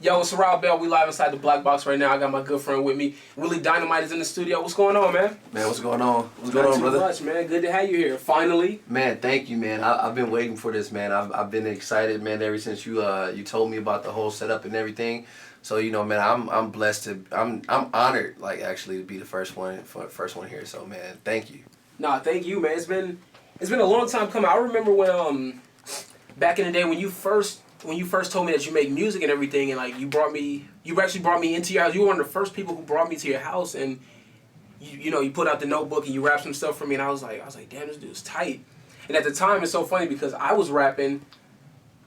Yo, it's Siril Beil. We live inside the Black Box right now. I got my good friend with me. Willie Dynamite is in the studio. What's going on, man? Man, what's going on? What's going on, brother? Not too much, man. Good to have you here. Finally. Man, thank you, man. I've been waiting for this, man. I've been excited, man, ever since you told me about the whole setup and everything. So, you know, man, I'm blessed to I'm honored, like, actually to be the first one here. So, man, thank you. Nah, thank you, man. It's been a long time coming. I remember when back in the day when you first told me that you make music and everything, and like you actually brought me into your house. You were one of the first people who brought me to your house, and you put out the notebook and you rapped some stuff for me, and I was like, damn, this dude's tight. And at the time, it's so funny because I was rapping,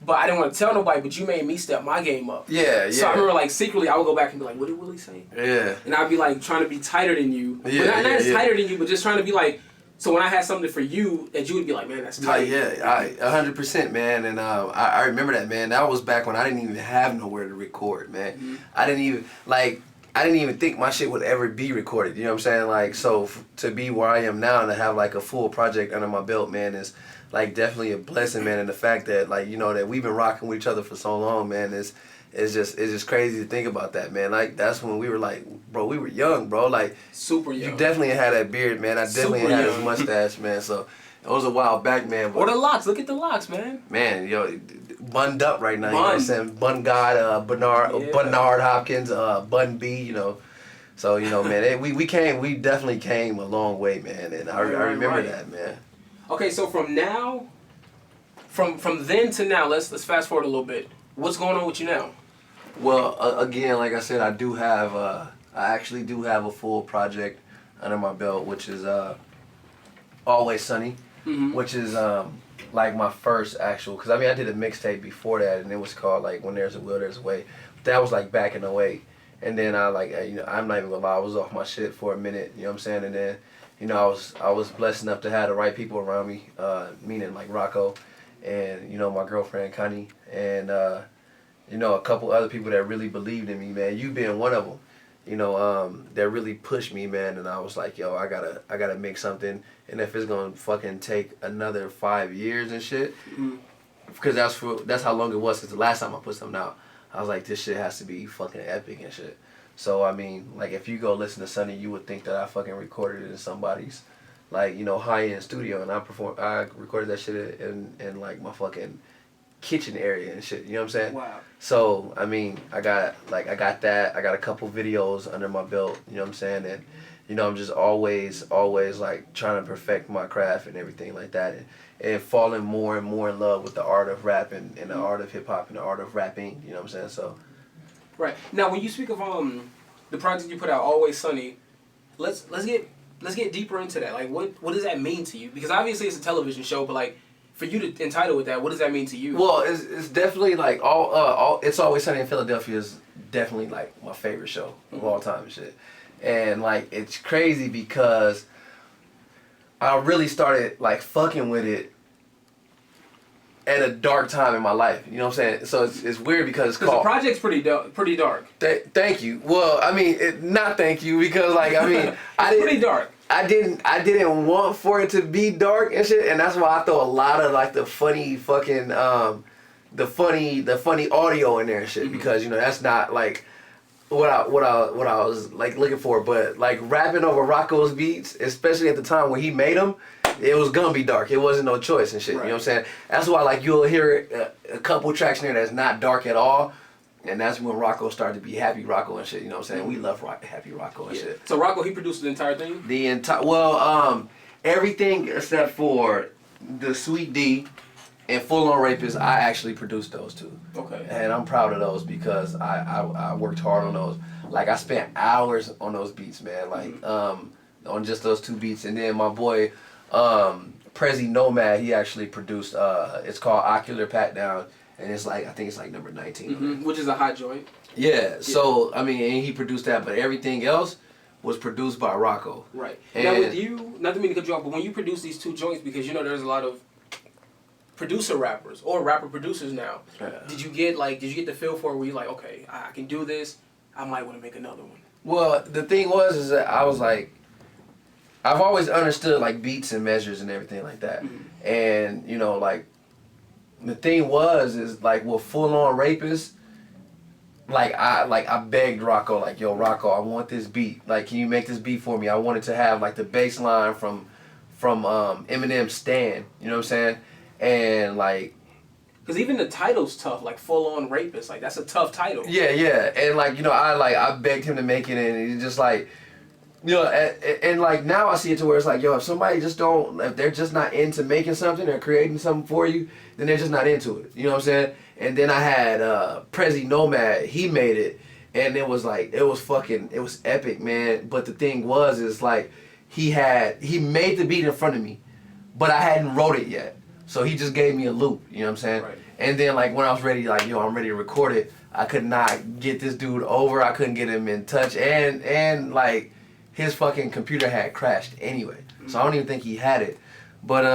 but I didn't want to tell nobody. But you made me step my game up. Yeah. So I remember, like, secretly, I would go back and be like, what did Willie say? Yeah. And I'd be like trying to be tighter than you. Yeah. But not as tighter than you, but just trying to be like. So when I had something for you, that you would be like, man, that's tight. Like, yeah, 100%, man. And I remember that, man. That was back when I didn't even have nowhere to record, man. Mm-hmm. I didn't even think my shit would ever be recorded. You know what I'm saying? Like, so to be where I am now and to have like a full project under my belt, man, is like definitely a blessing, man. And the fact that, like, you know, that we've been rocking with each other for so long, man, it's just crazy to think about that, man. Like, that's when we were like, bro, we were young, bro. Like, super young. You definitely had that beard, man. I definitely had his mustache, man. So it was a while back, man. But, or the locks. Look at the locks, man. Man, yo, bunned up right now. You know what I'm saying? Bun God, Bernard Hopkins, Bun B. You know. So, you know, man, we definitely came a long way, man. And I remember that, man. Okay, so from then to now, let's fast forward a little bit. What's going on with you now? Well, again, like I said, I actually do have a full project under my belt, which is Always Sunny, which is like my first actual, because I mean I did a mixtape before that, and it was called like When There's a Will, There's a Way. That was like back in '08, and then I'm not even gonna lie, I was off my shit for a minute, you know what I'm saying, and then I was blessed enough to have the right people around me, meaning like Rocco, and my girlfriend Connie, and a couple other people that really believed in me, man. You being one of them, that really pushed me, man. And I was like, yo, I gotta make something. And if it's gonna fucking take another 5 years and shit, because that's how long it was since the last time I put something out. I was like, this shit has to be fucking epic and shit. So I mean, like, if you go listen to Sunny, you would think that I fucking recorded it in somebody's, like, high end studio, and I recorded that shit in like my fucking kitchen area and shit, you know what I'm saying? Wow. So I mean, I got that. I got a couple videos under my belt, you know what I'm saying? And I'm just always like trying to perfect my craft and everything like that, and falling more and more in love with the art of rapping and the art of hip hop and the art of rapping, you know what I'm saying? So right. Now when you speak of the project you put out, Always Sunny, let's get deeper into that. Like, what does that mean to you? Because obviously it's a television show, but like, for you to entitle with that, what does that mean to you? Well, it's definitely like It's Always Sunny in Philadelphia is definitely like my favorite show of all time and shit. And like, it's crazy because I really started like fucking with it at a dark time in my life. You know what I'm saying? So it's weird because it's called. The project's pretty dark. Thank you. Well, I mean, not thank you, because like, I mean, it's pretty dark. I didn't want for it to be dark and shit, and that's why I throw a lot of like the funny fucking the funny audio in there and shit, because that's not like what I was like looking for. But like rapping over Rocco's beats, especially at the time when he made them, it was gonna be dark. It wasn't no choice and shit. Right. You know what I'm saying? That's why like you'll hear a couple tracks in there that's not dark at all. And that's when Rocco started to be Happy Rocco and shit, you know what I'm saying? We love Happy Rocco and shit. So Rocco, he produced the entire thing? Everything except for the Sweet D and Full On Rapist, I actually produced those two. Okay. And I'm proud of those because I worked hard on those. Like, I spent hours on those beats, man. Like, on just those two beats. And then my boy, Prezi Nomad, he actually produced, it's called Ocular Pat Down. And it's like, I think it's like number 19. Which is a hot joint. Yeah, so, I mean, and he produced that, but everything else was produced by Rocco. Right. And now with you, not to mean to cut you off, but when you produce these two joints, because there's a lot of producer rappers or rapper producers now, did you get the feel for it where you're like, okay, I can do this, I might want to make another one? Well, the thing is that I was like, I've always understood like beats and measures and everything like that. And, like, the thing is like with Full On Rapist, I begged Rocco, like, yo, Rocco, I want this beat. Like, can you make this beat for me? I wanted to have like the bass line from Eminem's Stan. You know what I'm saying? And like, because even the title's tough, like Full On Rapist, like that's a tough title. yeah, yeah. And like, you know, I begged him to make it, and he's just like, you know, and like now I see it to where it's like, yo, if somebody just don't, if they're just not into making something or creating something for you, then they're just not into it. You know what I'm saying? And then I had Prezi Nomad, he made it, and it was like, it was epic, man. But the thing is like, he made the beat in front of me, but I hadn't wrote it yet. So he just gave me a loop, you know what I'm saying? Right. And then like when I was ready, like, yo, I'm ready to record it, I could not get this dude over, I couldn't get him in touch, and like, his fucking computer had crashed anyway. So I don't even think he had it. But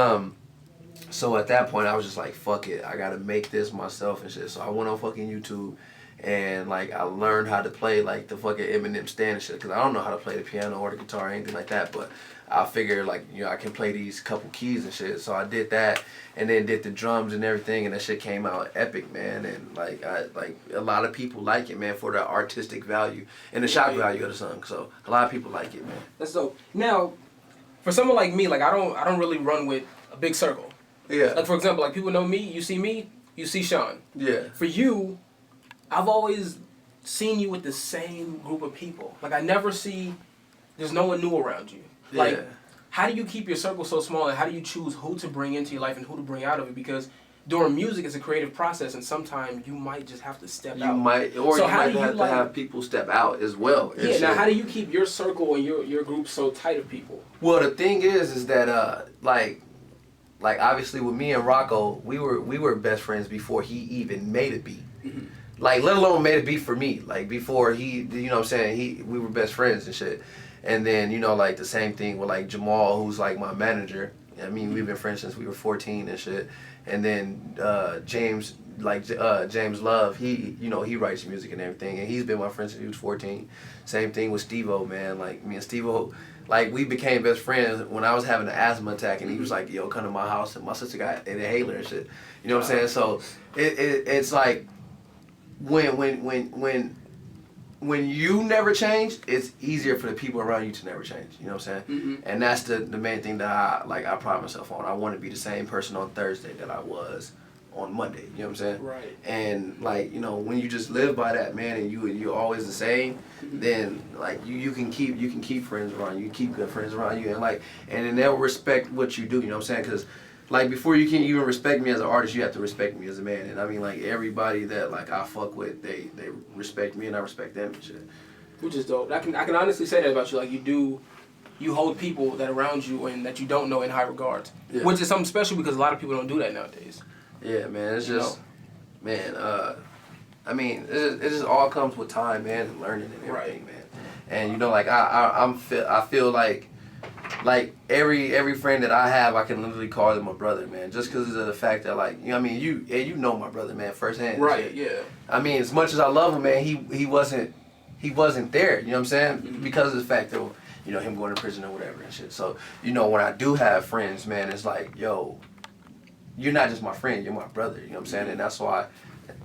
so at that point I was just like, fuck it, I gotta make this myself and shit. So I went on fucking YouTube and like I learned how to play like the fucking Eminem Stand and shit, because I don't know how to play the piano or the guitar or anything like that, but I figured like, you know, I can play these couple keys and shit. So I did that and then did the drums and everything, and that shit came out epic, man. And like a lot of people like it, man, for the artistic value and the shock value of the song. So a lot of people like it, man. That's dope. Now, for someone like me, like I don't really run with a big circle. Yeah. Like for example, like people know me, you see Sean. Yeah. For you, I've always seen you with the same group of people. Like I never see, there's no one new around you. Like, Yeah. how do you keep your circle so small, and how do you choose who to bring into your life and who to bring out of it? Because doing music is a creative process, and sometimes you might just have to step out. You might have to have people step out as well. Yeah. Now, how do you keep your circle and your group so tight of people? Well, the thing is that like obviously with me and Rocco, we were best friends before he even made a beat. Mm-hmm. Like, let alone made a beat for me. Like before he, you know what I'm saying, we were best friends and shit. And then, you know, like the same thing with like Jamal, who's like my manager. I mean, we've been friends since we were 14 and shit. And then James Love, he, you know, he writes music and everything, and he's been my friend since he was 14. Same thing with Steve-O, man. Like me and Steve-O, like we became best friends when I was having an asthma attack, and he was like, yo, come to my house, and my sister got an inhaler and shit. You know what I'm saying? So it's like when you never change, it's easier for the people around you to never change. You know what I'm saying? Mm-hmm. And that's the main thing that I pride myself on. I want to be the same person on Thursday that I was on Monday. You know what I'm saying? Right. And like, you know, when you just live by that, man, and you're always the same, then like you can keep friends around you, keep good friends around you, and then they'll respect what you do. You know what I'm saying? Because like before you can even respect me as an artist, you have to respect me as a man. And I mean, like everybody that like I fuck with, they respect me and I respect them and shit. Which is dope. I can honestly say that about you. Like you hold people that are around you and that you don't know in high regards. Yeah. Which is something special, because a lot of people don't do that nowadays. Yeah, man. It's just, man. I mean, it just all comes with time, man, and learning and everything, man. And you know, like I feel like every friend that I have, I can literally call them my brother, man. Just because of the fact that, like, you know what I mean, you know my brother, man, firsthand. Right. Yeah. I mean, as much as I love him, man, he wasn't there. You know what I'm saying? Mm-hmm. Because of the fact that, you know, him going to prison or whatever and shit. So, you know, when I do have friends, man, it's like, yo, you're not just my friend, you're my brother. You know what I'm saying? And that's why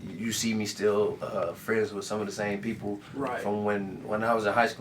you see me still friends with some of the same people from when I was in high school.